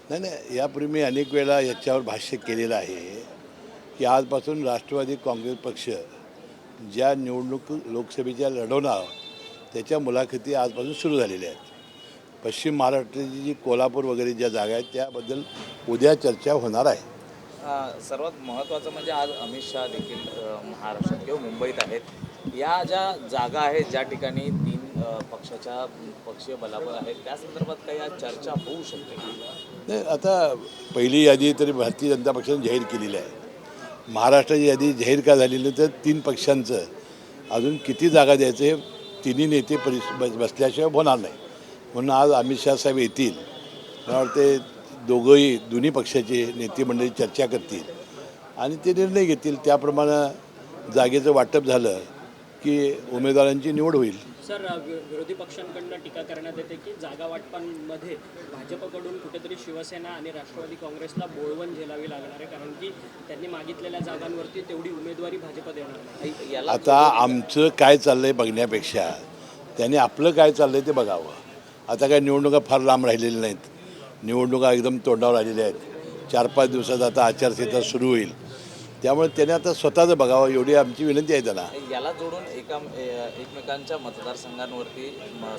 नाही नाही, यापूर्वी मी अनेक वेळा याच्यावर भाष्य केलेलं आहे की आजपासून राष्ट्रवादी काँग्रेस पक्ष ज्या निवडणूक लोकसभेच्या लढवणार त्याच्या मुलाखती आजपासून सुरू झालेल्या आहेत. पश्चिम महाराष्ट्राची जी कोल्हापूर वगैरे ज्या जागा आहेत त्याबद्दल उद्या चर्चा होणार आहे. सर्वात महत्त्वाचं म्हणजे आज अमित शहा देखील महाराष्ट्रात किंवा मुंबईत आहेत. या ज्या जागा आहेत ज्या ठिकाणी तीन पक्षाच्या पक्षीय बलाबल आहेत त्या संदर्भात काही आज चर्चा होऊ शकते. नाही, आता पहिली यादी तरी भारतीय जनता पक्षाने जाहीर केलेली आहे. महाराष्ट्राची यादी जाहीर का झालेली तर तीन पक्षांचं अजून किती जागा द्यायचं हे तिन्ही नेते बसल्याशिवाय होणार नाही. म्हणून आज अमित शहा साहेब येतील. मला वाटते दोन्ही पक्षाचे नेते मंडळी चर्चा करतील आणि ते निर्णय घेतील. त्याप्रमाणे जागेचं वाटप झालं की उमेदवारांची निवड होईल. सर, विरोधी पक्षांकडून टीका करण्यात येते की जागा वाटपांमध्ये भाजपकडून कुठेतरी शिवसेना आणि राष्ट्रवादी काँग्रेसला बोळवण झेलावी लागणार आहे, कारण की त्यांनी मागितलेल्या जागांवरती तेवढी उमेदवारी भाजप देणार नाही. आता आमचं काय चाललं आहे बघण्यापेक्षा त्यांनी आपलं काय चाललं आहे ते बघावं. आता काय निवडणुका फार लांब राहिलेल्या नाहीत. निवडणुका एकदम तोंडावर आलेल्या आहेत. 4-5 दिवसात आता आचारसंहिता सुरू होईल. त्यामुळे त्याने आता स्वतःचं बघावं एवढी आमची विनंती आहे त्यांना. याला जोडून एकमेकांच्या मतदारसंघांवरती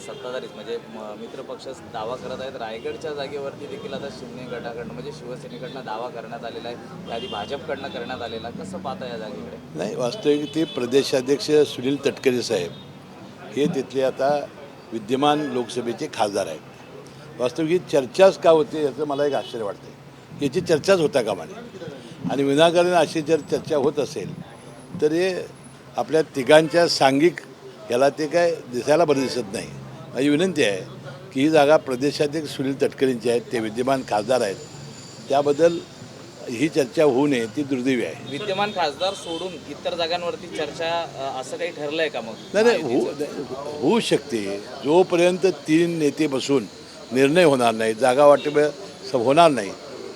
सत्ताधारीच म्हणजे मित्रपक्ष दावा करत आहेत. रायगडच्या जागेवरती देखील आता शिंदे गटाकडनं म्हणजे शिवसेनेकडनं दावा करण्यात आलेला आहे. त्याआधी भाजपकडनं करण्यात आलेला. कसं पाहता या जागेकडे? नाही, वास्तविक ते प्रदेशाध्यक्ष सुनील तटकरे साहेब हे तिथले आता विद्यमान लोकसभेचे खासदार आहेत. वास्तविक ही चर्चाच का होते याचं मला एक आश्चर्य वाटते. याची चर्चाच होता कामा नये. आणि विनाकारण अशी जर चर्चा होत असेल तर हे आपल्या तिघांच्या सांघिक याला ते काय दिसायला बरं दिसत नाही. माझी विनंती आहे की ही जागा प्रदेशाध्यक्ष सुनील तटकरेंची आहेत. ते विद्यमान खासदार आहेत. त्याबद्दल ही चर्चा होऊ नये ती दुर्दैवी आहे. विद्यमान खासदार सोडून इतर जागांवरती चर्चा असं काही ठरलंय का? मग नाही होऊ शकते. जोपर्यंत तीन नेते बसून निर्णय होणार नाही, जागा वाटप होणार नाही,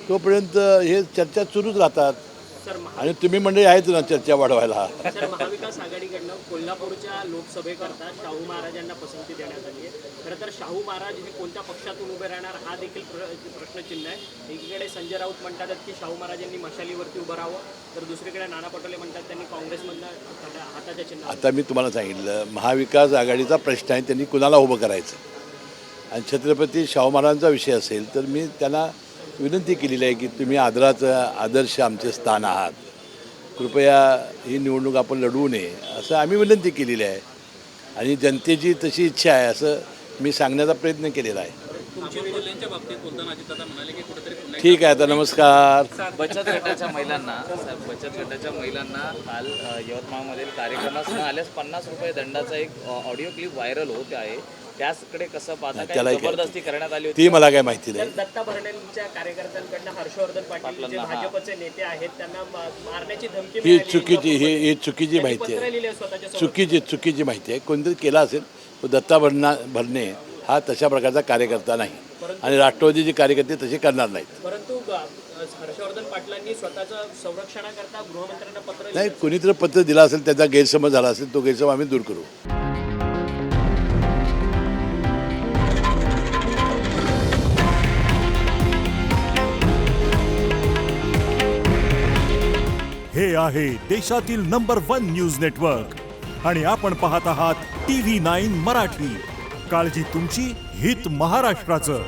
तोपर्यंत हे चर्चा सुरूच राहतात. आणि तुम्ही मंडळी आहेत ना चर्चा वाढवायला. सर, महाविकास आघाडीकडनं कोल्हापूरच्या लोकसभेकरता शाहू महाराजांना पसंती देण्यात आली आहे. खरं तर शाहू महाराज हे कोणत्या पक्षातून उभे राहणार हा देखील प्रश्नचिन्ह आहे. एकीकडे संजय राऊत म्हणतात की शाहू महाराजांनी मशालीवरती उभं राहावं, तर दुसरीकडे नाना पटोले म्हणतात त्यांनी काँग्रेसमधनं हाताच्या चिन्ह. आता मी तुम्हाला सांगितलं महाविकास आघाडीचा प्रश्न आहे, त्यांनी कुणाला उभं करायचं. आणि छत्रपती शाहू महाराजांचा विषय असेल तर मी त्यांना विनंती केलेली आहे की तुम्ही आदर्श आमचे स्थान आहात, कृपया ही निवडणूक आपण लढवू नये असं आम्ही विनंती केलेली आहे. आणि जनतेची तशी इच्छा आहे असं मी सांगण्याचा प्रयत्न केलेला आहे. ठीक आहे, आता नमस्कार. बचत गटाच्या महिलांना काल यवतमाळमधील कार्यक्रमास न आल्यास 50 रुपये दंडाचा एक ऑडिओ क्लिप व्हायरल होत आहे. त्याकडे कसं पाहता? त्याला जबरदस्ती करण्यात आली होती. ती मला काय माहिती नाही. दत्ता भरणेंच्या कार्यकर्त्यांकडनं हर्षवर्धन पाटील जे भाजपचे नेते आहेत त्यांना मारण्याची धमकी ही चुकीची माहिती आहे. लिहिले स्वतःच्या चुकीची माहिती आहे. कोणतरी केला असेल. तो दत्ता भरणे हा तशा प्रकारचा कार्यकर्ता नाही आणि राष्ट्रवादीचे कार्यकर्ते तसे करणार नाहीत. परंतु हर्षवर्धन पाटलांनी स्वतःचं संरक्षणाकरता गृहमंत्र्यांना पत्र नाही, कोणीतरी पत्र दिला असेल, त्याचा गैरसमज झाला असेल, तो गैरसमज आम्ही दूर करू. हे आहे देशातील नंबर 1 न्यूज नेटवर्क आणि आपण पाहत आहात TV9 मराठी. काळजी तुमची, हित महाराष्ट्राचं.